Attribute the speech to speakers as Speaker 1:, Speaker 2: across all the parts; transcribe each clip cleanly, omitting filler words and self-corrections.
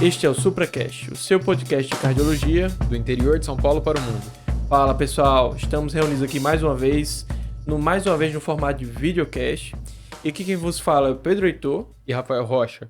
Speaker 1: Este é o SupraCast, o seu podcast de cardiologia
Speaker 2: do interior de São Paulo para o mundo.
Speaker 1: Fala pessoal, estamos reunidos aqui mais uma vez no formato de videocast. E aqui quem vos fala é o Pedro Heitor
Speaker 2: e Rafael Rocha.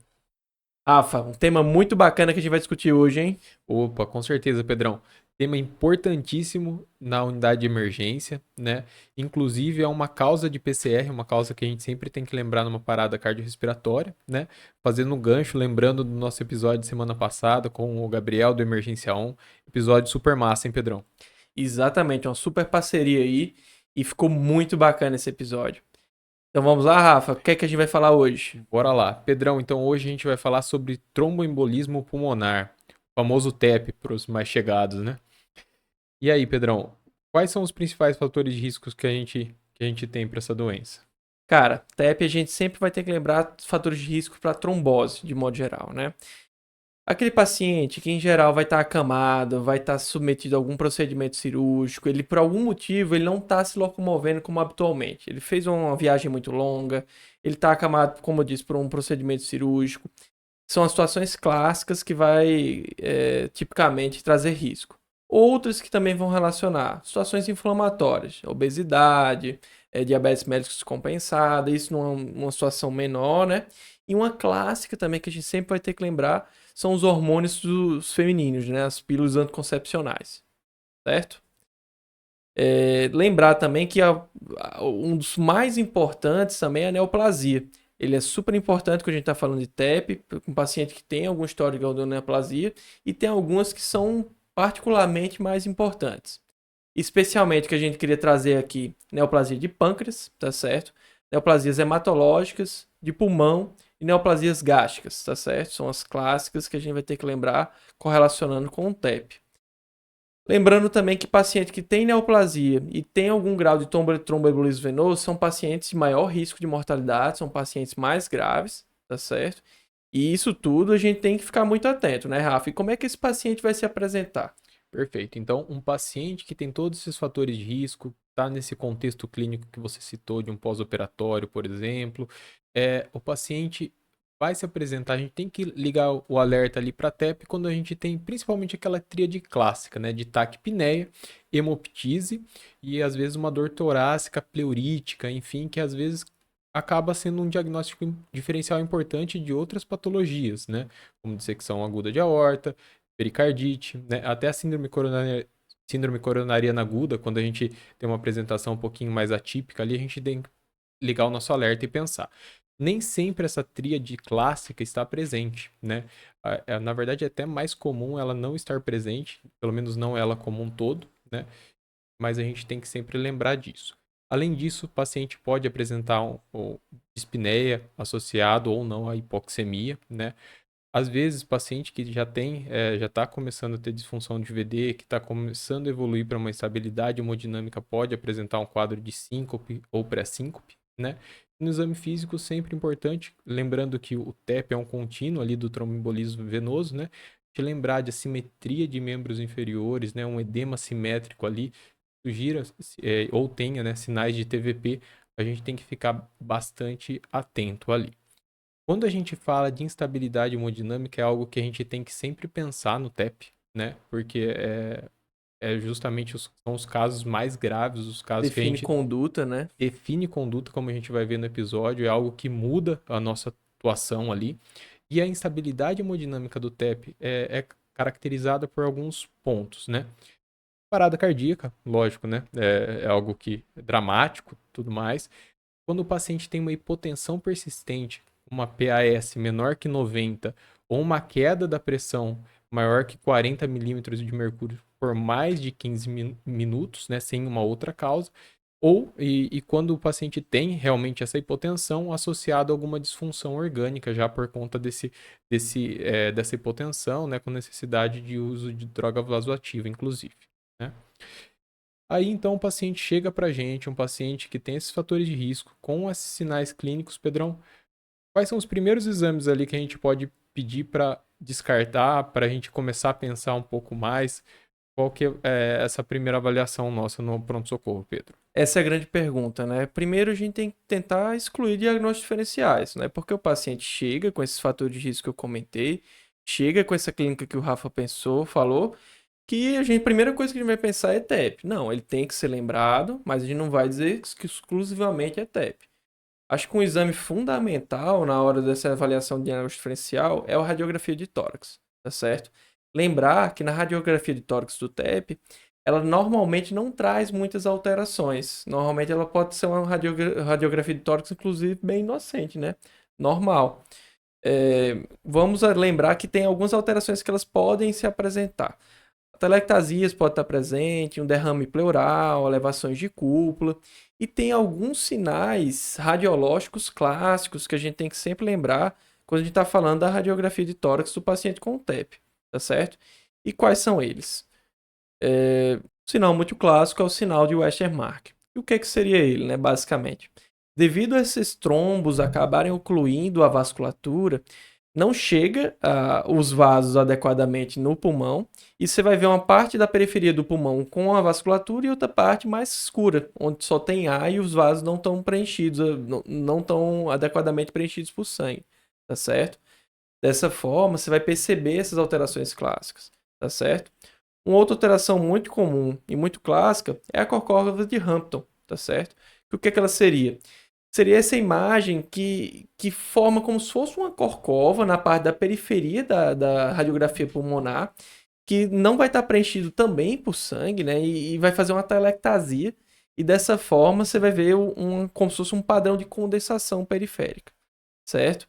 Speaker 1: Rafa, um tema muito bacana que a gente vai discutir hoje, hein?
Speaker 2: Opa, com certeza, Pedrão. Tema importantíssimo na unidade de emergência, né? Inclusive é uma causa de PCR, uma causa que a gente sempre tem que lembrar numa parada cardiorrespiratória, né? Fazendo um gancho, lembrando do nosso episódio de semana passada com o Gabriel do Emergência 1, episódio super massa, hein, Pedrão?
Speaker 1: Exatamente, uma super parceria aí e ficou muito bacana esse episódio. Então vamos lá, Rafa, o que é que a gente vai falar hoje?
Speaker 2: Bora lá. Pedrão, então hoje a gente vai falar sobre tromboembolismo pulmonar, o famoso TEP para os mais chegados, né? E aí, Pedrão, quais são os principais fatores de riscos que a gente tem para essa doença?
Speaker 1: Cara, TEP a gente sempre vai ter que lembrar dos fatores de risco para trombose, de modo geral, né? Aquele paciente que em geral vai estar acamado, vai estar submetido a algum procedimento cirúrgico, ele por algum motivo ele não está se locomovendo como habitualmente. Ele fez uma viagem muito longa, ele está acamado, como eu disse, por um procedimento cirúrgico. São as situações clássicas que vai tipicamente trazer risco. Outras que também vão relacionar situações inflamatórias, obesidade, diabetes mellitus descompensada, isso numa situação menor, né? E uma clássica também que a gente sempre vai ter que lembrar são os hormônios dos femininos, né? As pílulas anticoncepcionais, certo? Lembrar também que um dos mais importantes também é a neoplasia. Ele é super importante quando a gente está falando de TEP, com um paciente que tem algum histórico de neoplasia, e tem algumas que são particularmente mais importantes. Especialmente que a gente queria trazer aqui neoplasia de pâncreas, tá certo? Neoplasias hematológicas, de pulmão e neoplasias gástricas, tá certo? São as clássicas que a gente vai ter que lembrar correlacionando com o TEP. Lembrando também que paciente que tem neoplasia e tem algum grau de tromboembolismo venoso são pacientes de maior risco de mortalidade, são pacientes mais graves, tá certo? E isso tudo a gente tem que ficar muito atento, né, Rafa? E como é que esse paciente vai se apresentar?
Speaker 2: Perfeito. Então, um paciente que tem todos esses fatores de risco, está nesse contexto clínico que você citou de um pós-operatório, por exemplo, o paciente vai se apresentar, a gente tem que ligar o alerta ali para a TEP quando a gente tem principalmente aquela tríade clássica, né, de taquipneia, hemoptise e às vezes uma dor torácica, pleurítica, enfim, que às vezes acaba sendo um diagnóstico diferencial importante de outras patologias, né, como dissecção aguda de aorta, pericardite, né, até a síndrome coronariana aguda, quando a gente tem uma apresentação um pouquinho mais atípica ali, a gente tem que ligar o nosso alerta e pensar. Nem sempre essa tríade clássica está presente, né? Na verdade, é até mais comum ela não estar presente, pelo menos não ela como um todo, né? Mas a gente tem que sempre lembrar disso. Além disso, o paciente pode apresentar dispneia associado ou não à hipoxemia, né? Às vezes, paciente que já está começando a ter disfunção de VD, que está começando a evoluir para uma estabilidade hemodinâmica, pode apresentar um quadro de síncope ou pré-síncope, né? No exame físico, sempre importante, lembrando que o TEP é um contínuo ali do tromboembolismo venoso, né? De lembrar de assimetria de membros inferiores, né? Um edema simétrico ali, sugira ou tenha, né, sinais de TVP, a gente tem que ficar bastante atento ali. Quando a gente fala de instabilidade hemodinâmica, é algo que a gente tem que sempre pensar no TEP, né? Porque justamente são os casos mais graves, os casos que a
Speaker 1: Define
Speaker 2: gente
Speaker 1: conduta, né?
Speaker 2: define conduta, como a gente vai ver no episódio, é algo que muda a nossa atuação ali. E a instabilidade hemodinâmica do TEP é caracterizada por alguns pontos, né? Parada cardíaca, lógico, né? É algo que é dramático, tudo mais. Quando o paciente tem uma hipotensão persistente, uma PAS menor que 90 ou uma queda da pressão maior que 40 milímetros de mercúrio por mais de 15 minutos, né, sem uma outra causa, e quando o paciente tem realmente essa hipotensão associada a alguma disfunção orgânica, já por conta dessa hipotensão, né, com necessidade de uso de droga vasoativa, inclusive, né? Aí então o paciente chega pra gente, um paciente que tem esses fatores de risco, com esses sinais clínicos, Pedrão, quais são os primeiros exames ali que a gente pode pedir para descartar, para a gente começar a pensar um pouco mais? Qual que é essa primeira avaliação nossa no pronto-socorro, Pedro?
Speaker 1: Essa é a grande pergunta, né? Primeiro a gente tem que tentar excluir diagnósticos diferenciais, né? Porque o paciente chega com esses fatores de risco que eu comentei, chega com essa clínica que o Rafa falou, que a primeira coisa que a gente vai pensar é TEP. Não, ele tem que ser lembrado, mas a gente não vai dizer que exclusivamente é TEP. Acho que um exame fundamental na hora dessa avaliação de diagnóstico diferencial é a radiografia de tórax, tá certo? Lembrar que na radiografia de tórax do TEP, ela normalmente não traz muitas alterações. Normalmente ela pode ser uma radiografia de tórax, inclusive, bem inocente, né? Normal. Vamos lembrar que tem algumas alterações que elas podem se apresentar. Telectasias pode estar presente, um derrame pleural, elevações de cúpula. E tem alguns sinais radiológicos clássicos que a gente tem que sempre lembrar quando a gente está falando da radiografia de tórax do paciente com TEP, tá certo? E quais são eles? O sinal muito clássico é o sinal de Westermarck. E o que seria ele, né, basicamente? Devido a esses trombos acabarem ocluindo a vasculatura, não chega os vasos adequadamente no pulmão e você vai ver uma parte da periferia do pulmão com a vasculatura e outra parte mais escura, onde só tem ar e os vasos não estão preenchidos, não estão adequadamente preenchidos por sangue, tá certo? Dessa forma, você vai perceber essas alterações clássicas, tá certo? Uma outra alteração muito comum e muito clássica é a córcova de Hampton, tá certo? O que ela seria? Seria essa imagem que forma como se fosse uma corcova na parte da periferia da radiografia pulmonar, que não vai estar preenchido também por sangue, né? E vai fazer uma telectasia. E dessa forma você vai ver como se fosse um padrão de condensação periférica, certo?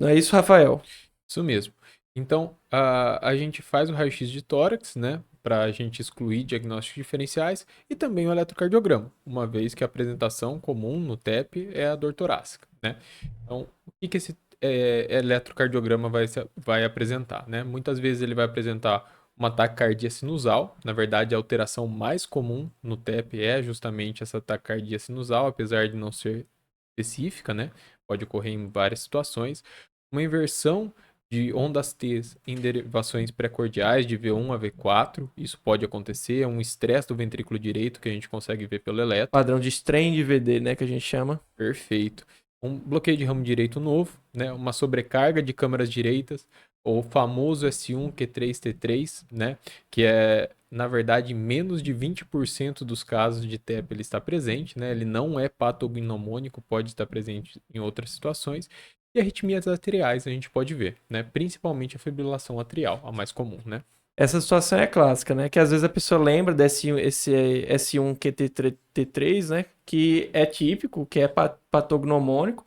Speaker 1: Não é isso, Rafael?
Speaker 2: Isso mesmo. Então, a gente faz o raio-x de tórax, né? Para a gente excluir diagnósticos diferenciais e também o eletrocardiograma, uma vez que a apresentação comum no TEP é a dor torácica, né? Então, o que esse eletrocardiograma vai apresentar, né? Muitas vezes ele vai apresentar uma taquicardia sinusal. Na verdade, a alteração mais comum no TEP é justamente essa taquicardia sinusal, apesar de não ser específica, né? Pode ocorrer em várias situações. Uma inversão de ondas T em derivações precordiais de V1 a V4, isso pode acontecer, é um estresse do ventrículo direito que a gente consegue ver pelo eletro.
Speaker 1: Padrão de strain de VD, né, que a gente chama.
Speaker 2: Perfeito. Um bloqueio de ramo direito novo, né, uma sobrecarga de câmaras direitas, ou o famoso S1Q3T3, né, que é, na verdade, menos de 20% dos casos de TEP ele está presente, né, ele não é patognomônico, pode estar presente em outras situações. E arritmias atriais a gente pode ver, né? Principalmente a fibrilação atrial, a mais comum, né?
Speaker 1: Essa situação é clássica, né? Que às vezes a pessoa lembra esse S1QT3, né? Que é típico, que é patognomônico,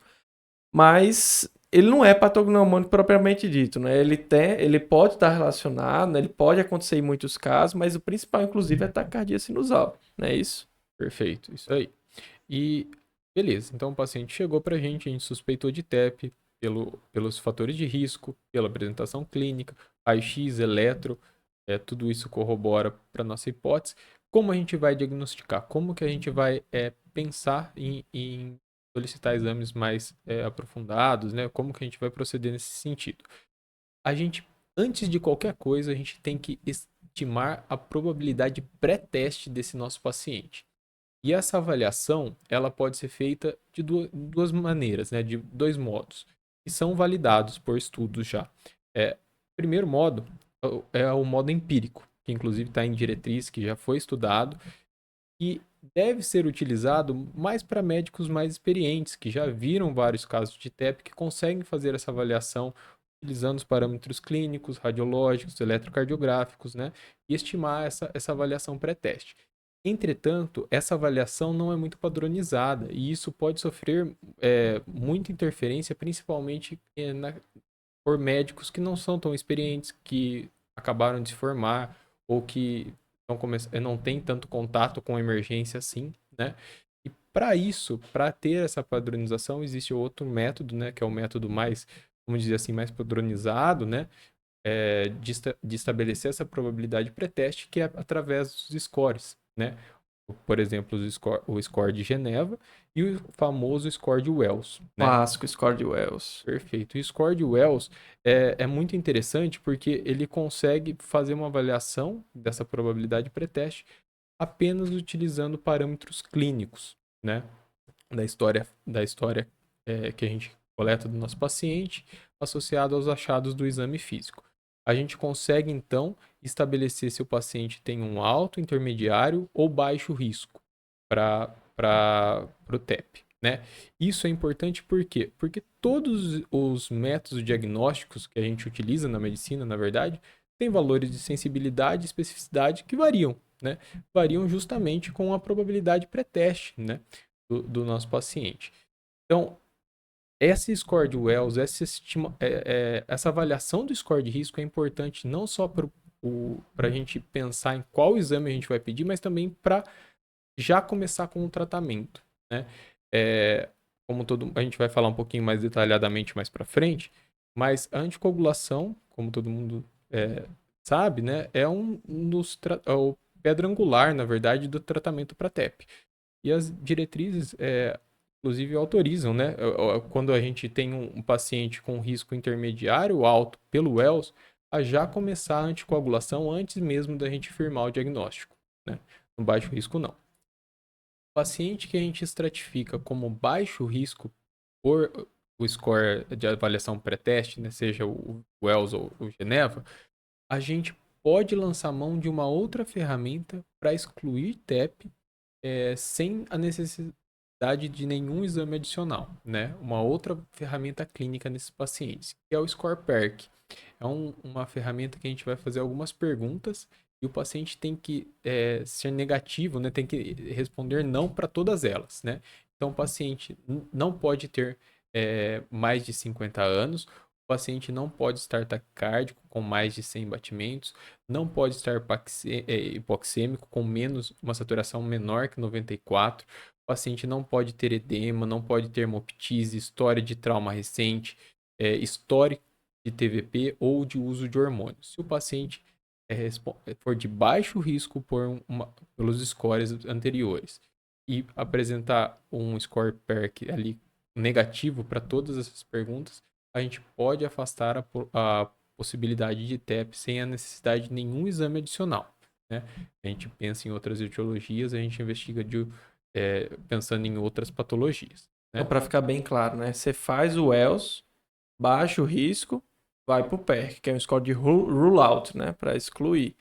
Speaker 1: mas ele não é patognomônico propriamente dito, né? Ele pode estar relacionado, né? Ele pode acontecer em muitos casos, mas o principal, inclusive, é a taquicardia sinusal, não é isso?
Speaker 2: Perfeito, isso aí. E beleza, então o paciente chegou pra gente, a gente suspeitou de TEP pelos fatores de risco, pela apresentação clínica, raio-x, eletro, tudo isso corrobora para nossa hipótese. Como a gente vai diagnosticar? Como que a gente vai pensar em solicitar exames mais aprofundados, né? Como que a gente vai proceder nesse sentido? A gente, antes de qualquer coisa, a gente tem que estimar a probabilidade pré-teste desse nosso paciente. E essa avaliação, ela pode ser feita de duas maneiras, né? De dois modos, que são validados por estudos já. O primeiro modo é o modo empírico, que inclusive está em diretriz, que já foi estudado, e deve ser utilizado mais para médicos mais experientes, que já viram vários casos de TEP, que conseguem fazer essa avaliação utilizando os parâmetros clínicos, radiológicos, eletrocardiográficos, né? E estimar essa avaliação pré-teste. Entretanto, essa avaliação não é muito padronizada e isso pode sofrer muita interferência, principalmente por médicos que não são tão experientes, que acabaram de se formar ou que não têm tanto contato com a emergência assim, né? E para isso, para ter essa padronização, existe outro método, né? Que é o método mais, vamos dizer assim, mais padronizado, né? De estabelecer essa probabilidade pré-teste, que é através dos scores, né? Por exemplo, o score de Geneva e o famoso score de Wells, né?
Speaker 1: Clássico, score de Wells.
Speaker 2: Perfeito. O score de Wells é muito interessante porque ele consegue fazer uma avaliação dessa probabilidade pré-teste apenas utilizando parâmetros clínicos, né? Da história que a gente coleta do nosso paciente, associado aos achados do exame físico. A gente consegue, então, estabelecer se o paciente tem um alto, intermediário ou baixo risco para o TEP, né? Isso é importante por quê? Porque todos os métodos diagnósticos que a gente utiliza na medicina, na verdade, têm valores de sensibilidade e especificidade que variam, né? Variam justamente com a probabilidade pré-teste, né? Do nosso paciente. Então, esse score de Wells, essa avaliação do score de risco é importante não só para a gente pensar em qual exame a gente vai pedir, mas também para já começar com o tratamento, né? A gente vai falar um pouquinho mais detalhadamente mais para frente, mas a anticoagulação, como todo mundo sabe, né, é é o pedra angular, na verdade, do tratamento para TEP. E as diretrizes, inclusive, autorizam, né? Quando a gente tem um paciente com risco intermediário alto pelo Wells, a já começar a anticoagulação antes mesmo da gente firmar o diagnóstico, né? No baixo risco, não. O paciente que a gente estratifica como baixo risco por o score de avaliação pré-teste, né? Seja o Wells ou o Geneva, a gente pode lançar mão de uma outra ferramenta para excluir TEP sem a necessidade de nenhum exame adicional, né? Uma outra ferramenta clínica nesses pacientes, que é o Score PERC. É uma ferramenta que a gente vai fazer algumas perguntas e o paciente tem que ser negativo, né? Tem que responder não para todas elas, né? Então, o paciente não pode ter mais de 50 anos, o paciente não pode estar taquicárdico com mais de 100 batimentos, não pode estar hipoxêmico com uma saturação menor que 94, o paciente não pode ter edema, não pode ter hemoptise, história de trauma recente, histórico de TVP ou de uso de hormônios. Se o paciente for de baixo risco pelos scores anteriores e apresentar um score PERC ali negativo para todas essas perguntas, a gente pode afastar a possibilidade de TEP sem a necessidade de nenhum exame adicional, né? A gente pensa em outras etiologias, a gente investiga pensando em outras patologias, né?
Speaker 1: Então, para ficar bem claro, né? Você faz o Wells, baixo risco, vai pro PERC, que é um score de rule out, né? Para excluir.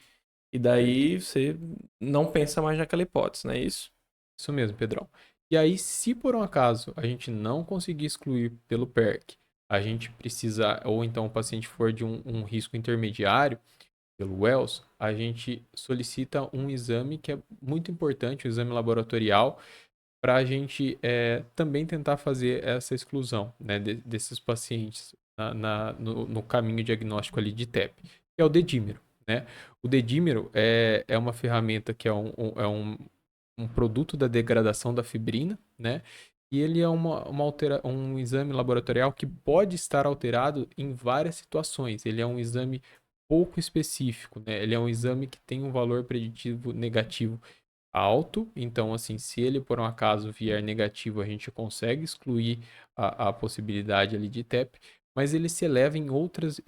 Speaker 1: E daí você não pensa mais naquela hipótese, não é isso?
Speaker 2: Isso mesmo, Pedrão. E aí, se por um acaso a gente não conseguir excluir pelo PERC, a gente precisa, ou então o paciente for de um risco intermediário, pelo Wells, a gente solicita um exame que é muito importante, um exame laboratorial, para a gente também tentar fazer essa exclusão, né, desses pacientes no caminho diagnóstico ali de TEP, que é o dedímero, né? O dedímero é uma ferramenta que é um produto da degradação da fibrina, né? E ele é um exame laboratorial que pode estar alterado em várias situações. Ele é um exame pouco específico, né? Ele é um exame que tem um valor preditivo negativo alto, então assim, se ele por um acaso vier negativo, a gente consegue excluir a possibilidade ali de TEP, mas ele se eleva em outras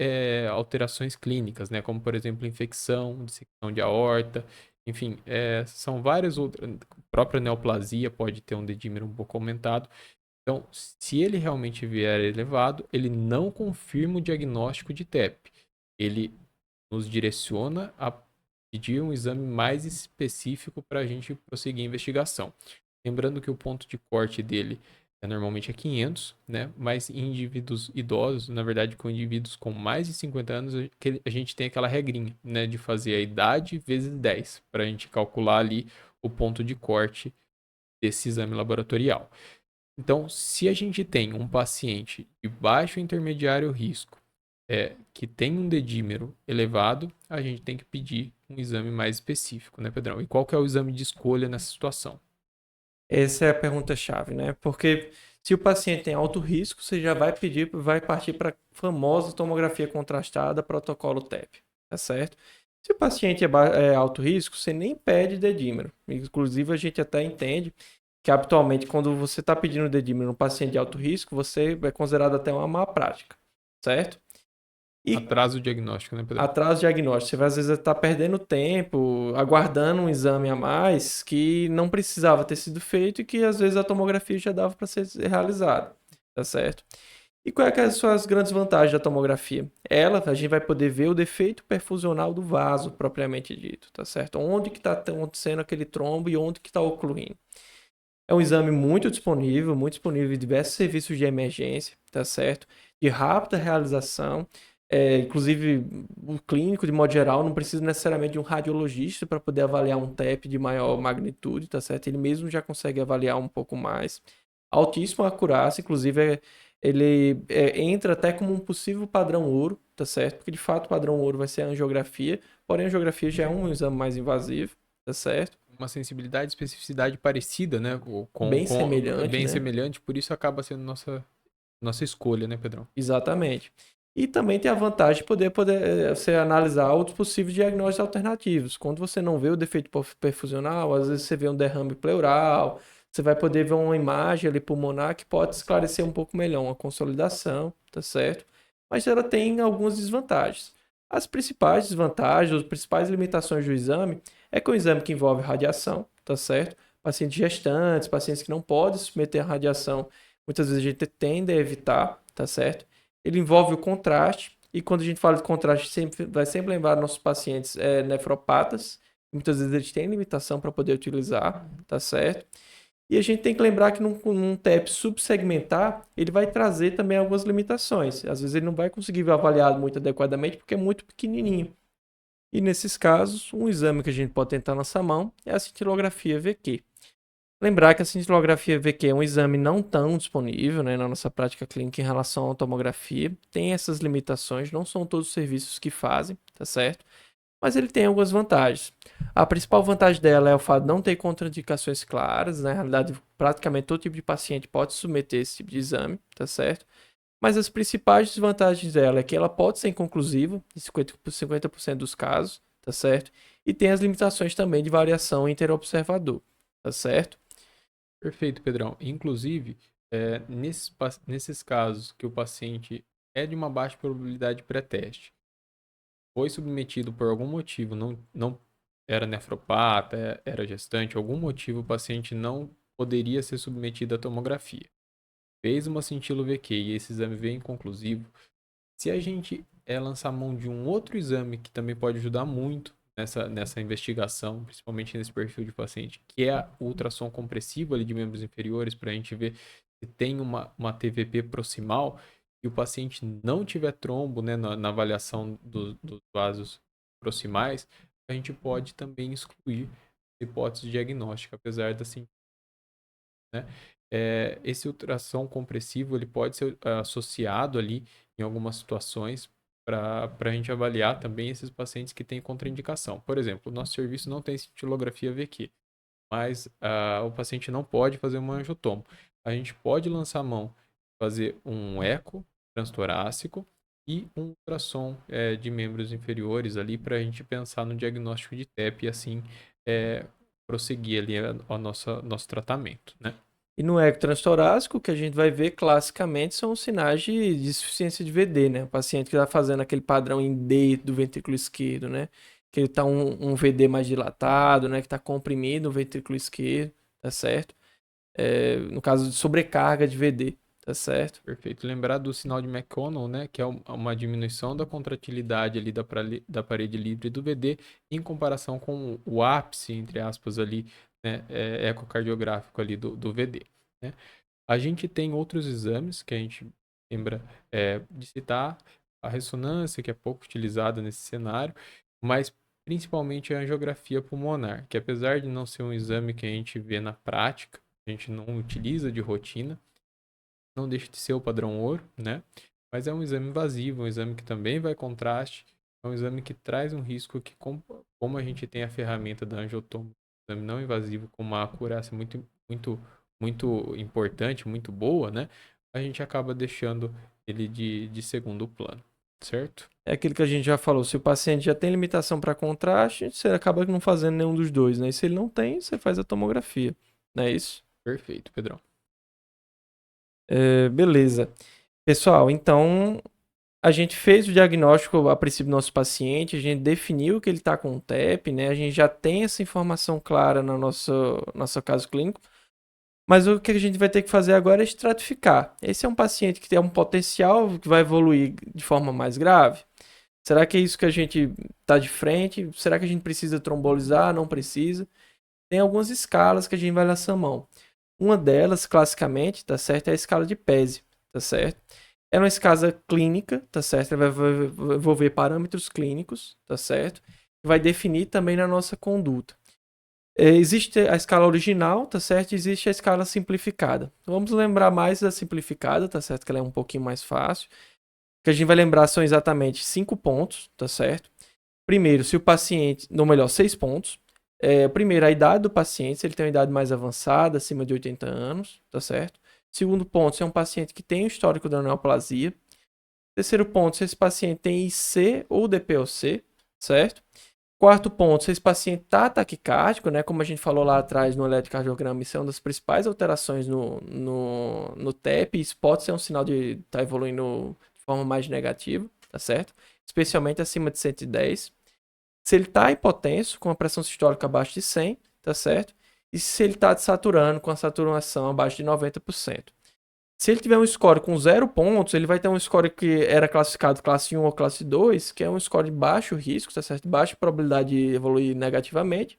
Speaker 2: alterações clínicas, né? Como por exemplo infecção, dissecção de aorta, enfim, são várias outras, a própria neoplasia pode ter um dedímero um pouco aumentado. Então, se ele realmente vier elevado, ele não confirma o diagnóstico de TEP. Ele nos direciona a pedir um exame mais específico para a gente prosseguir a investigação. Lembrando que o ponto de corte dele normalmente é 500, né? Mas em indivíduos idosos, na verdade, com indivíduos com mais de 50 anos, a gente tem aquela regrinha, né? De fazer a idade vezes 10, para a gente calcular ali o ponto de corte desse exame laboratorial. Então, se a gente tem um paciente de baixo intermediário risco, que tem um dedímero elevado, a gente tem que pedir um exame mais específico, né, Pedrão? E qual que é o exame de escolha nessa situação?
Speaker 1: Essa é a pergunta-chave, né? Porque se o paciente tem alto risco, você já vai partir para a famosa tomografia contrastada, protocolo TEP, tá certo? Se o paciente é alto risco, você nem pede dedímero. Inclusive, a gente até entende que habitualmente, quando você está pedindo dedímero no paciente de alto risco, você é considerado até uma má prática, certo? E
Speaker 2: Atraso diagnóstico, né, Pedrão?
Speaker 1: atraso diagnóstico. Você vai, às vezes, estar perdendo tempo, aguardando um exame a mais que não precisava ter sido feito e que às vezes a tomografia já dava para ser realizada, tá certo? E quais são as grandes vantagens da tomografia? A gente vai poder ver o defeito perfusional do vaso, propriamente dito, tá certo? Onde que está acontecendo aquele trombo e onde que está ocluindo. É um exame muito disponível em diversos serviços de emergência, tá certo? De rápida realização. Inclusive, o clínico, de modo geral, não precisa necessariamente de um radiologista para poder avaliar um TEP de maior magnitude, tá certo? Ele mesmo já consegue avaliar um pouco mais. Altíssima acurácia, inclusive, entra até como um possível padrão ouro, tá certo? Porque, de fato, o padrão ouro vai ser a angiografia, porém, a angiografia já é um exame mais invasivo, tá certo?
Speaker 2: Uma sensibilidade e especificidade parecida, né?
Speaker 1: Bem semelhante,
Speaker 2: Bem
Speaker 1: né?
Speaker 2: semelhante, por isso acaba sendo nossa escolha, né, Pedrão?
Speaker 1: Exatamente. E também tem a vantagem de poder você analisar outros possíveis diagnósticos alternativos. Quando você não vê o defeito perfusional, às vezes você vê um derrame pleural, você vai poder ver uma imagem ali pulmonar que pode esclarecer um pouco melhor uma consolidação, tá certo? Mas ela tem algumas desvantagens. As principais desvantagens, as principais limitações do exame é que é um exame que envolve radiação, tá certo? Pacientes gestantes, pacientes que não podem se submeter à radiação, muitas vezes a gente tende a evitar, tá certo? Ele envolve o contraste, e quando a gente fala de contraste, vai sempre lembrar nossos pacientes nefropatas, muitas vezes eles têm limitação para poder utilizar, tá certo? E a gente tem que lembrar que num TEP subsegmentar, ele vai trazer também algumas limitações. Às vezes ele não vai conseguir ver avaliado muito adequadamente porque é muito pequenininho. E nesses casos, um exame que a gente pode tentar na nossa mão é a cintilografia VQ. Lembrar que a cintilografia VQ é um exame não tão disponível, né, na nossa prática clínica em relação à tomografia. Tem essas limitações, não são todos os serviços que fazem, tá certo? Mas ele tem algumas vantagens. A principal vantagem dela é o fato de não ter contraindicações claras. Na realidade, praticamente todo tipo de paciente pode submeter esse tipo de exame, tá certo? Mas as principais desvantagens dela é que ela pode ser inconclusiva em 50% dos casos, tá certo? E tem as limitações também de variação interobservador, tá certo?
Speaker 2: Perfeito, Pedrão. Inclusive, nesses casos que o paciente é de uma baixa probabilidade pré-teste, foi submetido por algum motivo, não era nefropata, era gestante, algum motivo o paciente não poderia ser submetido à tomografia. Fez uma cintilo VQ e esse exame veio inconclusivo. Se a gente lançar mão de um outro exame que também pode ajudar muito nessa investigação, principalmente nesse perfil de paciente, que é o ultrassom compressivo ali de membros inferiores, para a gente ver se tem uma TVP proximal e o paciente não tiver trombo, né, na avaliação dos vasos proximais, a gente pode também excluir a hipótese diagnóstica, apesar da sim, né? Esse ultrassom compressivo ele pode ser associado ali em algumas situações para a gente avaliar também esses pacientes que têm contraindicação. Por exemplo, o nosso serviço não tem cintilografia VQ, mas o paciente não pode fazer um angiotomo. A gente pode lançar a mão, fazer um eco transtorácico e um ultrassom de membros inferiores ali para a gente pensar no diagnóstico de TEP e assim prosseguir ali o nosso tratamento, né?
Speaker 1: E no eco transtorácico, o que a gente vai ver classicamente são os sinais de insuficiência de VD, né? O paciente que está fazendo aquele padrão em D do ventrículo esquerdo, né? Que ele está um VD mais dilatado, né? Que está comprimido o ventrículo esquerdo, tá certo? No caso de sobrecarga de VD, tá certo?
Speaker 2: Perfeito. Lembrar do sinal de McConnell, né? Que é uma diminuição da contratilidade ali da parede livre do VD em comparação com o ápice, entre aspas, ali, né? Ecocardiográfico ali do VD, né? A gente tem outros exames que a gente lembra de citar, a ressonância, que é pouco utilizada nesse cenário, mas principalmente a angiografia pulmonar, que apesar de não ser um exame que a gente vê na prática, a gente não utiliza de rotina, não deixa de ser o padrão ouro, né? Mas é um exame invasivo, um exame que também vai contraste, é um exame que traz um risco que, como a gente tem a ferramenta da angiotomo, um exame não invasivo com uma acurácia muito importante, muito boa, né? A gente acaba deixando ele de segundo plano, certo?
Speaker 1: É aquilo que a gente já falou. Se o paciente já tem limitação para contraste, você acaba não fazendo nenhum dos dois, né? E se ele não tem, você faz a tomografia, não é isso?
Speaker 2: Perfeito, Pedrão.
Speaker 1: Beleza. Pessoal, então a gente fez o diagnóstico a princípio do nosso paciente, a gente definiu que ele está com TEP, né? A gente já tem essa informação clara no nosso caso clínico. Mas o que a gente vai ter que fazer agora é estratificar. Esse é um paciente que tem um potencial que vai evoluir de forma mais grave? Será que é isso que a gente está de frente? Será que a gente precisa trombolizar? Não precisa? Tem algumas escalas que a gente vai lançar mão. Uma delas, classicamente, tá certo, é a escala de PESE, tá certo? É uma escala clínica, tá certo? Ela vai envolver parâmetros clínicos, tá certo? Vai definir também na nossa conduta. Existe a escala original, tá certo? Existe a escala simplificada. Então, vamos lembrar mais da simplificada, tá certo? Que ela é um pouquinho mais fácil. O que a gente vai lembrar são exatamente 5 pontos, tá certo? Primeiro, se o paciente, ou melhor, 6 pontos. Primeiro, a idade do paciente, se ele tem uma idade mais avançada, acima de 80 anos, tá certo? Segundo ponto, se é um paciente que tem um histórico de neoplasia. Terceiro ponto, se esse paciente tem IC ou DPOC, certo? Quarto ponto, se esse paciente está taquicárdico, né? Como a gente falou lá atrás no eletrocardiograma, isso é uma das principais alterações no TEP. Isso pode ser um sinal de estar evoluindo de forma mais negativa, tá certo? Especialmente acima de 110. Se ele está hipotenso, com a pressão sistólica abaixo de 100, tá certo? E se ele está desaturando, com a saturação abaixo de 90%. Se ele tiver um score com 0 pontos, ele vai ter um score que era classificado classe 1 ou classe 2, que é um score de baixo risco, tá certo? Baixa probabilidade de evoluir negativamente.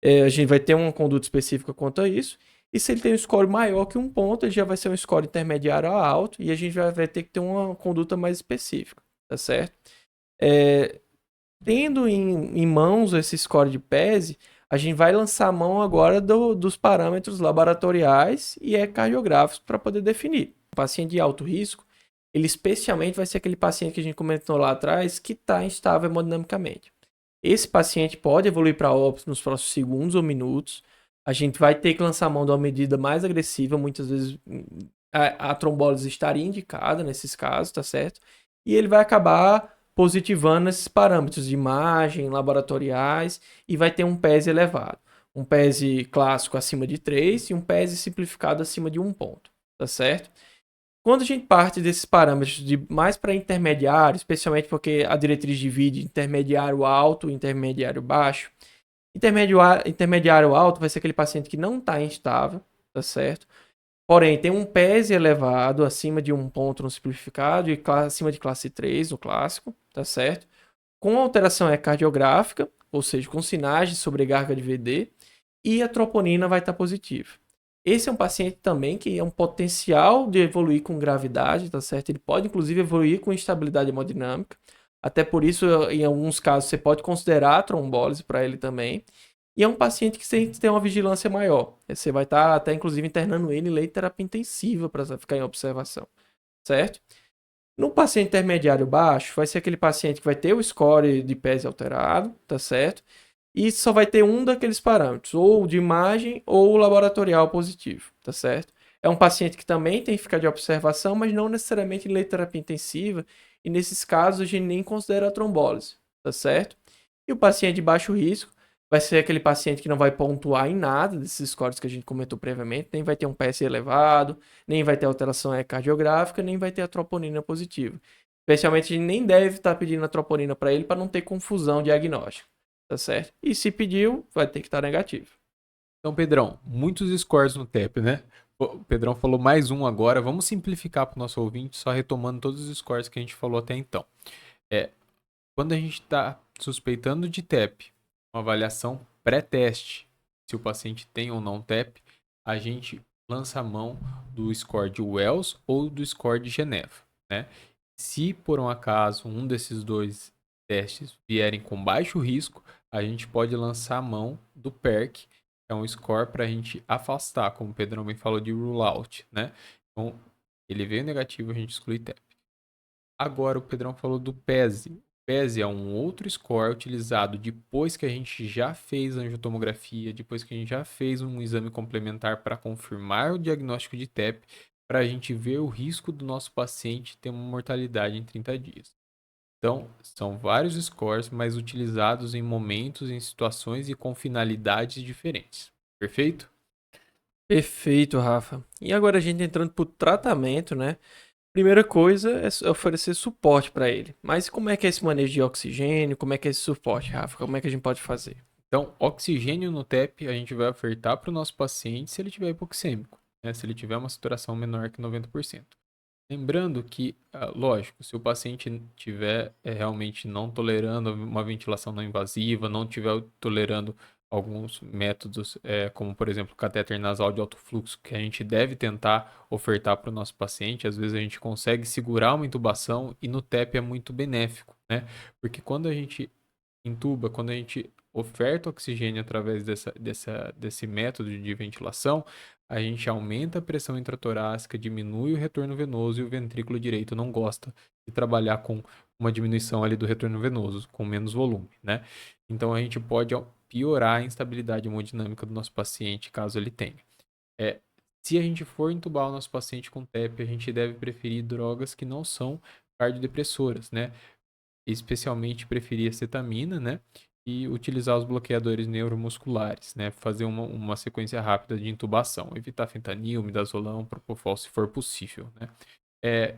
Speaker 1: A gente vai ter uma conduta específica quanto a isso. E se ele tem um score maior que 1 ponto, ele já vai ser um score intermediário a alto, e a gente vai ter que ter uma conduta mais específica, tá certo? Tendo em mãos esse score de PESE, a gente vai lançar a mão agora dos parâmetros laboratoriais e cardiográficos para poder definir. O paciente de alto risco, ele especialmente vai ser aquele paciente que a gente comentou lá atrás, que está instável hemodinamicamente. Esse paciente pode evoluir para óbito nos próximos segundos ou minutos. A gente vai ter que lançar a mão de uma medida mais agressiva, muitas vezes a trombólise estaria indicada nesses casos, tá certo? E ele vai acabar positivando esses parâmetros de imagem, laboratoriais, e vai ter um PESE elevado. Um PESE clássico acima de 3 e um PESE simplificado acima de 1 ponto, tá certo? Quando a gente parte desses parâmetros de mais para intermediário, especialmente porque a diretriz divide intermediário alto e intermediário baixo, intermediário alto vai ser aquele paciente que não está instável, tá certo? Porém, tem um PESE elevado, acima de 1 ponto no simplificado e acima de classe 3 no clássico, tá certo? Com alteração ecocardiográfica, ou seja, com sinais de sobrecarga de VD, e a troponina vai estar positiva. Esse é um paciente também que é um potencial de evoluir com gravidade, tá certo? Ele pode, inclusive, evoluir com instabilidade hemodinâmica. Até por isso, em alguns casos, você pode considerar a trombólise para ele também. E é um paciente que tem que ter uma vigilância maior. Você vai estar até, inclusive, internando ele em leito de terapia intensiva para ficar em observação, certo? No paciente intermediário baixo, vai ser aquele paciente que vai ter o score de PESE alterado, tá certo? E só vai ter um daqueles parâmetros, ou de imagem ou laboratorial positivo, tá certo? É um paciente que também tem que ficar de observação, mas não necessariamente em leito de terapia intensiva, e nesses casos a gente nem considera a trombólise, tá certo? E o paciente de baixo risco vai ser aquele paciente que não vai pontuar em nada desses scores que a gente comentou previamente, nem vai ter um PSA elevado, nem vai ter alteração ecocardiográfica, nem vai ter a troponina positiva. Especialmente a gente nem deve estar pedindo a troponina para ele para não ter confusão diagnóstica, tá certo? E se pediu, vai ter que estar negativo.
Speaker 2: Então, Pedrão, muitos scores no TEP, né? O Pedrão falou mais um agora. Vamos simplificar para o nosso ouvinte, só retomando todos os scores que a gente falou até então. Quando a gente está suspeitando de TEP, uma avaliação pré-teste, se o paciente tem ou não TEP, a gente lança a mão do score de Wells ou do score de Geneva, né? Se por um acaso um desses dois testes vierem com baixo risco, a gente pode lançar a mão do PERC, que é um score para a gente afastar, como o Pedrão bem falou, de rule out, né? Então, ele veio negativo, a gente exclui TEP. Agora o Pedrão falou do PESE. PESE é um outro score utilizado depois que a gente já fez a angiotomografia, depois que a gente já fez um exame complementar para confirmar o diagnóstico de TEP, para a gente ver o risco do nosso paciente ter uma mortalidade em 30 dias. Então, são vários scores, mas utilizados em momentos, em situações e com finalidades diferentes. Perfeito?
Speaker 1: Perfeito, Rafa. E agora a gente entrando para o tratamento, né? Primeira coisa é oferecer suporte para ele. Mas como é que é esse manejo de oxigênio? Como é que é esse suporte, Rafa? Como é que a gente pode fazer?
Speaker 2: Então, oxigênio no TEP a gente vai ofertar para o nosso paciente se ele tiver hipoxêmico, né? Se ele tiver uma saturação menor que 90%. Lembrando que, lógico, se o paciente tiver realmente não tolerando uma ventilação não invasiva, não tiver tolerando alguns métodos, como por exemplo o catéter nasal de alto fluxo, que a gente deve tentar ofertar para o nosso paciente, às vezes a gente consegue segurar uma intubação e no TEP é muito benéfico, né? Porque quando a gente intuba, quando a gente oferta oxigênio através desse método de ventilação, a gente aumenta a pressão intratorácica, diminui o retorno venoso e o ventrículo direito não gosta de trabalhar com uma diminuição ali do retorno venoso, com menos volume, né? Então a gente pode piorar a instabilidade hemodinâmica do nosso paciente, caso ele tenha. Se a gente for intubar o nosso paciente com TEP, a gente deve preferir drogas que não são cardiodepressoras, né? Especialmente preferir acetamina, né? E utilizar os bloqueadores neuromusculares, né? Fazer uma sequência rápida de intubação. Evitar fentanil, midazolam, propofol, se for possível, né?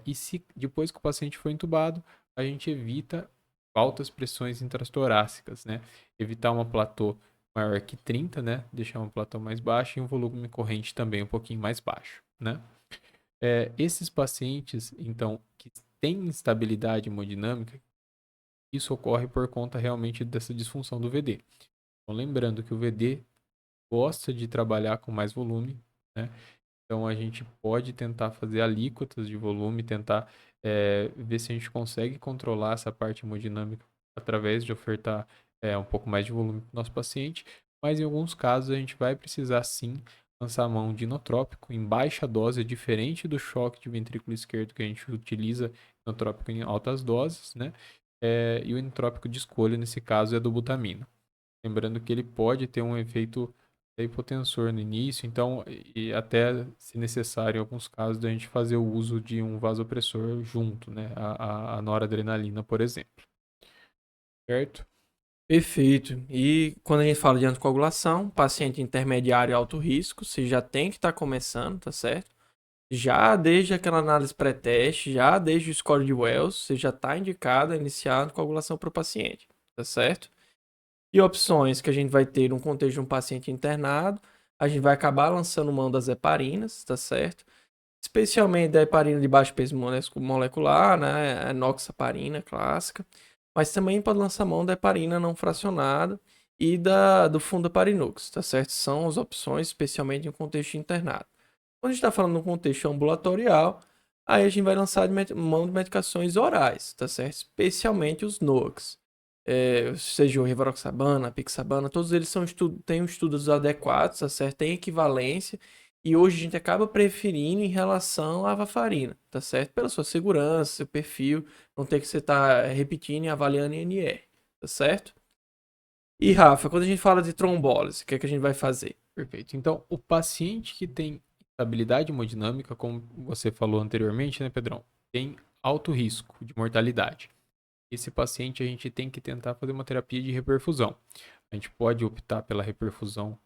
Speaker 2: E se depois que o paciente for intubado, a gente evita altas pressões intratorácicas, né? Evitar uma platô maior que 30, né? Deixar uma platô mais baixa e um volume corrente também um pouquinho mais baixo, né? Esses pacientes, então, que têm instabilidade hemodinâmica, isso ocorre por conta realmente dessa disfunção do VD. Então, lembrando que o VD gosta de trabalhar com mais volume, né? Então, a gente pode tentar fazer alíquotas de volume, tentar ver se a gente consegue controlar essa parte hemodinâmica através de ofertar um pouco mais de volume para o nosso paciente, mas em alguns casos a gente vai precisar sim lançar a mão de inotrópico em baixa dose, diferente do choque de ventrículo esquerdo que a gente utiliza inotrópico em altas doses, né? E o inotrópico de escolha, nesse caso, é do butamina. Lembrando que ele pode ter um efeito hipotensor no início, então, e até, se necessário, em alguns casos, a gente fazer o uso de um vasopressor junto, né? A noradrenalina, por exemplo. Certo?
Speaker 1: Perfeito. E quando a gente fala de anticoagulação, paciente intermediário e alto risco, você já tem que estar começando, tá certo? Já desde aquela análise pré-teste, já desde o score de Wells, você já está indicado a iniciar a anticoagulação para o paciente, tá certo? E opções que a gente vai ter no contexto de um paciente internado, a gente vai acabar lançando mão das heparinas, tá certo? Especialmente da heparina de baixo peso molecular, né? A enoxaparina clássica. Mas também pode lançar mão da heparina não fracionada e do fundaparinux, tá certo? São as opções, especialmente em contexto internado. Quando a gente está falando no contexto ambulatorial, aí a gente vai lançar mão de medicações orais, tá certo? Especialmente os NOACs. Seja o rivaroxabana, a pixabana, todos eles têm estudos adequados, tá certo? Tem equivalência. E hoje a gente acaba preferindo em relação à varfarina, tá certo? Pela sua segurança, seu perfil, não ter que você estar repetindo e avaliando INR, tá certo? E Rafa, quando a gente fala de trombólise, o que é que a gente vai fazer?
Speaker 2: Perfeito. Então, o paciente que tem estabilidade hemodinâmica, como você falou anteriormente, né, Pedrão, tem alto risco de mortalidade. Esse paciente a gente tem que tentar fazer uma terapia de reperfusão. A gente pode optar pela reperfusão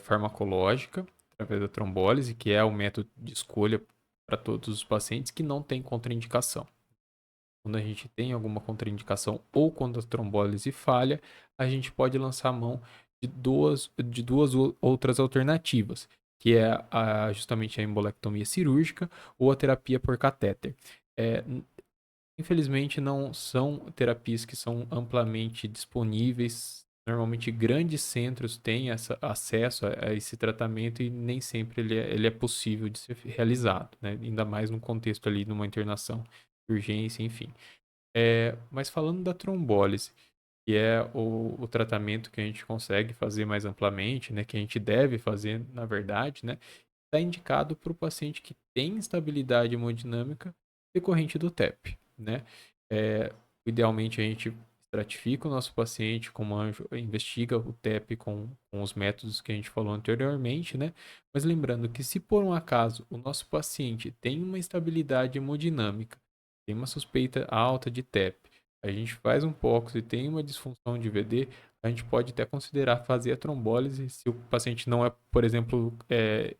Speaker 2: farmacológica, através da trombólise, que é o método de escolha para todos os pacientes que não tem contraindicação. Quando a gente tem alguma contraindicação ou quando a trombólise falha, a gente pode lançar mão de duas outras alternativas, que é justamente a embolectomia cirúrgica ou a terapia por catéter. É, Infelizmente, não são terapias que são amplamente disponíveis. Normalmente, grandes centros têm acesso a esse tratamento e nem sempre ele é possível de ser realizado, né? Ainda mais no contexto ali, numa internação de urgência, enfim. Mas falando da trombólise, que é o tratamento que a gente consegue fazer mais amplamente, né? Que a gente deve fazer, na verdade, né? Está indicado para o paciente que tem instabilidade hemodinâmica decorrente do TEP, né? É, Idealmente a gente estratifica o nosso paciente como anjo, investiga o TEP com os métodos que a gente falou anteriormente, né? Mas lembrando que se por um acaso o nosso paciente tem uma instabilidade hemodinâmica, tem uma suspeita alta de TEP, a gente faz um POX e tem uma disfunção de VD, a gente pode até considerar fazer a trombólise se o paciente não é, por exemplo,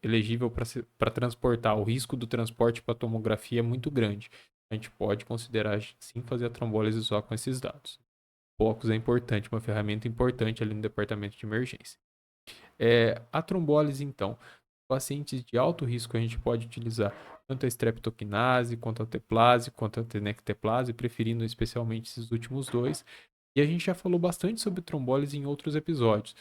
Speaker 2: elegível para transportar. O risco do transporte para tomografia é muito grande. A gente pode considerar sim fazer a trombólise só com esses dados. focos é importante, uma ferramenta importante ali no departamento de emergência. A trombólise, então, pacientes de alto risco a gente pode utilizar tanto a streptokinase, quanto a teplase, quanto a tenecteplase, preferindo especialmente esses últimos dois. E a gente já falou bastante sobre trombólise em outros episódios.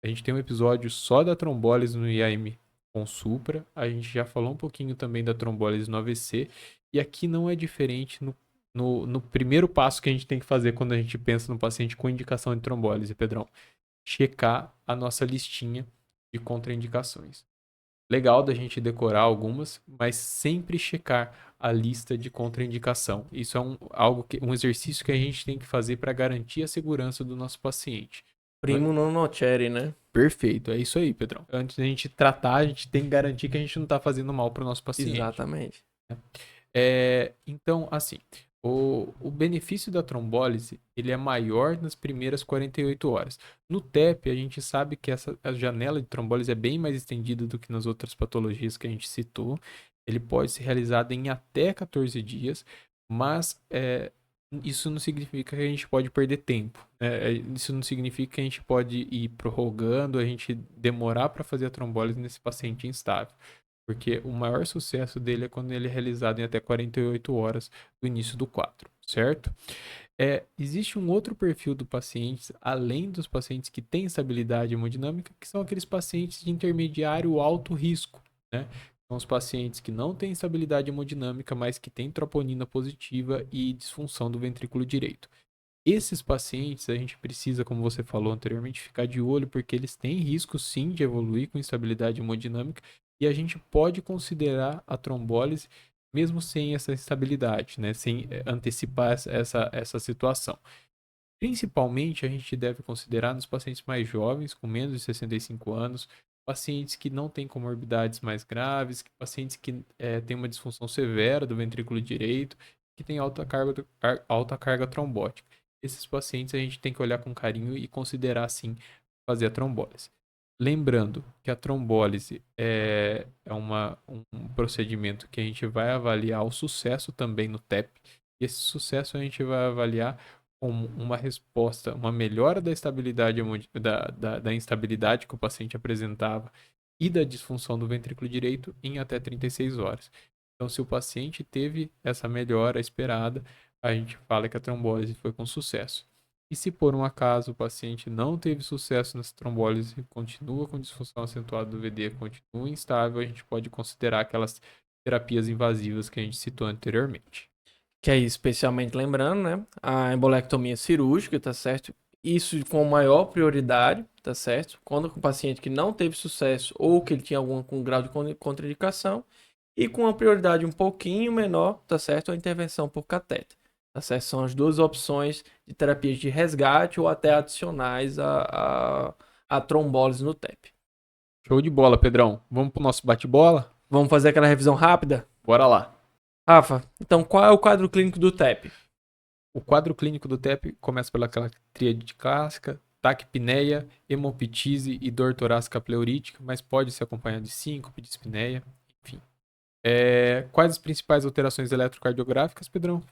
Speaker 2: A gente tem um episódio só da trombólise no IAM com Supra, a gente já falou um pouquinho também da trombólise no AVC, e aqui não é diferente no primeiro passo que a gente tem que fazer quando a gente pensa no paciente com indicação de trombólise, Pedrão. Checar a nossa listinha de contraindicações. Legal da gente decorar algumas, mas sempre checar a lista de contraindicação. Isso é um exercício que a gente tem que fazer para garantir a segurança do nosso paciente.
Speaker 1: Primo non nocere, né?
Speaker 2: Perfeito, é isso aí, Pedrão. Antes da gente tratar, a gente tem que garantir que a gente não está fazendo mal para o nosso paciente.
Speaker 1: Exatamente.
Speaker 2: Então, assim, o benefício da trombólise, ele é maior nas primeiras 48 horas. No TEP, a gente sabe que a janela de trombólise é bem mais estendida do que nas outras patologias que a gente citou. Ele pode ser realizado em até 14 dias, mas isso não significa que a gente pode perder tempo. Isso não significa que a gente pode ir prorrogando, a gente demorar para fazer a trombólise nesse paciente instável. Porque o maior sucesso dele é quando ele é realizado em até 48 horas do início do quadro, certo? Existe um outro perfil do paciente, além dos pacientes que têm estabilidade hemodinâmica, que são aqueles pacientes de intermediário alto risco, né? São os pacientes que não têm estabilidade hemodinâmica, mas que têm troponina positiva e disfunção do ventrículo direito. Esses pacientes, a gente precisa, como você falou anteriormente, ficar de olho, porque eles têm risco sim de evoluir com instabilidade hemodinâmica e a gente pode considerar a trombólise mesmo sem essa instabilidade, né? Sem antecipar essa situação. Principalmente, a gente deve considerar nos pacientes mais jovens, com menos de 65 anos, pacientes que não têm comorbidades mais graves, pacientes que têm uma disfunção severa do ventrículo direito, que têm alta carga trombótica. Esses pacientes a gente tem que olhar com carinho e considerar, sim, fazer a trombólise. Lembrando que a trombólise é um procedimento que a gente vai avaliar o sucesso também no TEP. E esse sucesso a gente vai avaliar como uma resposta, uma melhora da estabilidade, da instabilidade que o paciente apresentava e da disfunção do ventrículo direito em até 36 horas. Então, se o paciente teve essa melhora esperada, a gente fala que a trombólise foi com sucesso. E se por um acaso o paciente não teve sucesso nessa trombólise, continua com disfunção acentuada do VD, continua instável, a gente pode considerar aquelas terapias invasivas que a gente citou anteriormente.
Speaker 1: Que é especialmente lembrando, né? A embolectomia cirúrgica, tá certo? Isso com maior prioridade, tá certo? Quando o paciente que não teve sucesso ou que ele tinha algum com grau de contraindicação e com uma prioridade um pouquinho menor, tá certo? A intervenção por catéter, tá certo? São as duas opções de terapias de resgate ou até adicionais à trombólise no TEP.
Speaker 2: Show de bola, Pedrão. Vamos pro nosso bate-bola?
Speaker 1: Vamos fazer aquela revisão rápida?
Speaker 2: Bora lá.
Speaker 1: Rafa, então qual é o quadro clínico do TEP?
Speaker 2: O quadro clínico do TEP começa pelaquela tríade clássica, taquipneia, hemoptise e dor torácica pleurítica, mas pode ser acompanhado de síncope, de dispneia, enfim. Quais as principais alterações eletrocardiográficas, Pedrão?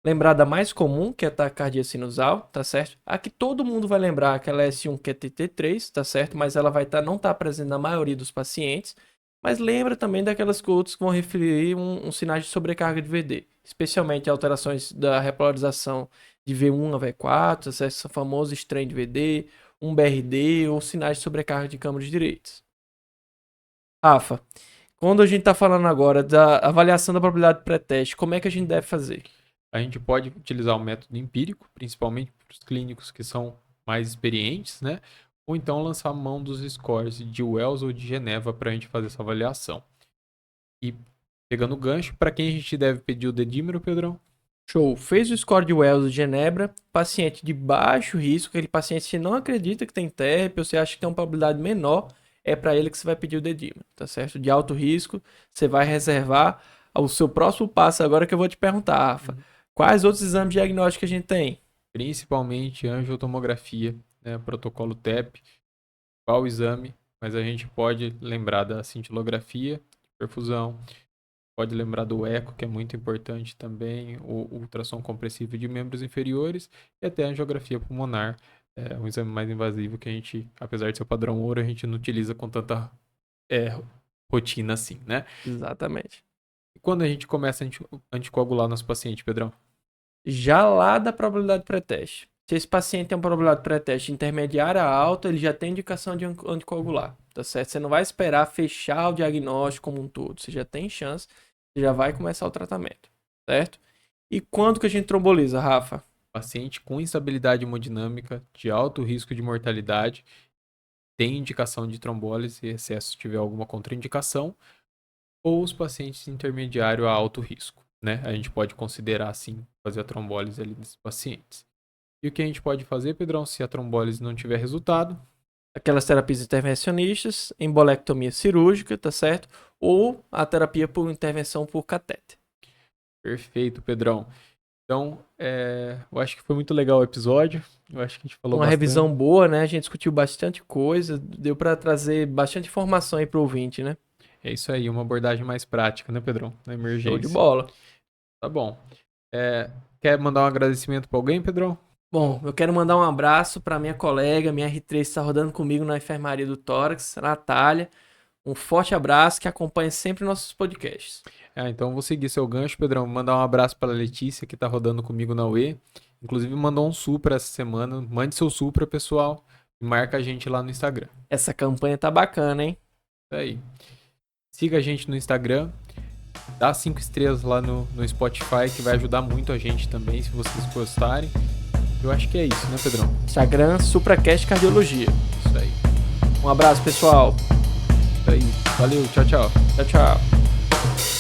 Speaker 1: Lembrar da mais comum, que é a taquicardia sinusal, tá certo? A que todo mundo vai lembrar, aquela S1 que é TT3, tá certo? Mas ela vai não estar presente na maioria dos pacientes. Mas lembra também daquelas outras que vão referir um sinal de sobrecarga de VD, especialmente alterações da repolarização de V1 a V4, acesso ao famoso strain de VD, um BRD ou sinais de sobrecarga de câmaras direitas. Rafa, quando a gente está falando agora da avaliação da probabilidade de pré-teste, como é que a gente deve fazer?
Speaker 2: A gente pode utilizar o método empírico, principalmente para os clínicos que são mais experientes, né? Ou então lançar mão dos scores de Wells ou de Geneva para a gente fazer essa avaliação. E pegando o gancho, para quem a gente deve pedir o dedímero, Pedrão?
Speaker 1: Show. Fez o score de Wells de Genebra, paciente de baixo risco, aquele paciente que não acredita que tem TEP, ou você acha que tem uma probabilidade menor, é para ele que você vai pedir o dedímero, tá certo? De alto risco, você vai reservar o seu próximo passo agora que eu vou te perguntar, Rafa. Quais outros exames diagnósticos que a gente tem?
Speaker 2: Principalmente angiotomografia, né? Protocolo TEP, qual exame, mas a gente pode lembrar da cintilografia, perfusão, Pode lembrar do eco, que é muito importante também, o ultrassom compressivo de membros inferiores e até a angiografia pulmonar, um exame mais invasivo que a gente, apesar de ser o padrão ouro, a gente não utiliza com tanta rotina assim, né?
Speaker 1: Exatamente.
Speaker 2: E quando a gente começa a anticoagular nosso paciente, Pedrão?
Speaker 1: Já lá da probabilidade pré-teste. Se esse paciente tem uma probabilidade pré-teste intermediária alta, ele já tem indicação de anticoagular, tá certo? Você não vai esperar fechar o diagnóstico como um todo. Você já tem chance, você já vai começar o tratamento, certo? E quando que a gente tromboliza, Rafa?
Speaker 2: Paciente com instabilidade hemodinâmica, de alto risco de mortalidade, tem indicação de trombólise, se excesso tiver alguma contraindicação, ou os pacientes intermediário a alto risco, né? A gente pode considerar, sim, fazer a trombólise ali desses pacientes. E o que a gente pode fazer, Pedrão, se a trombólise não tiver resultado?
Speaker 1: Aquelas terapias intervencionistas, embolectomia cirúrgica, tá certo? Ou a terapia por intervenção por catéter.
Speaker 2: Perfeito, Pedrão. Então, eu acho que foi muito legal o episódio. Eu acho que a gente falou
Speaker 1: Uma
Speaker 2: bastante.
Speaker 1: revisão boa, né? A gente discutiu bastante coisa, deu para trazer bastante informação aí pro ouvinte, né?
Speaker 2: É isso aí, uma abordagem mais prática, né, Pedrão? Na emergência.
Speaker 1: Show de bola.
Speaker 2: Tá bom. Quer mandar um agradecimento para alguém, Pedrão?
Speaker 1: Bom, eu quero mandar um abraço para minha colega, minha R3 que está rodando comigo na enfermaria do tórax, Natália. Um forte abraço que acompanha sempre nossos podcasts.
Speaker 2: Então vou seguir seu gancho, Pedrão. Mandar um abraço para a Letícia, que tá rodando comigo na UE. Inclusive mandou um Supra essa semana. Mande seu Supra, pessoal. E marca a gente lá no Instagram.
Speaker 1: Essa campanha tá bacana, hein?
Speaker 2: Isso aí. Siga a gente no Instagram. Dá 5 estrelas lá no Spotify, que vai ajudar muito a gente também, se vocês gostarem. Eu acho que é isso, né, Pedrão?
Speaker 1: Instagram, SupraCast Cardiologia.
Speaker 2: Isso aí.
Speaker 1: Um abraço, pessoal.
Speaker 2: Isso aí. Valeu, tchau, tchau.
Speaker 1: Tchau, tchau.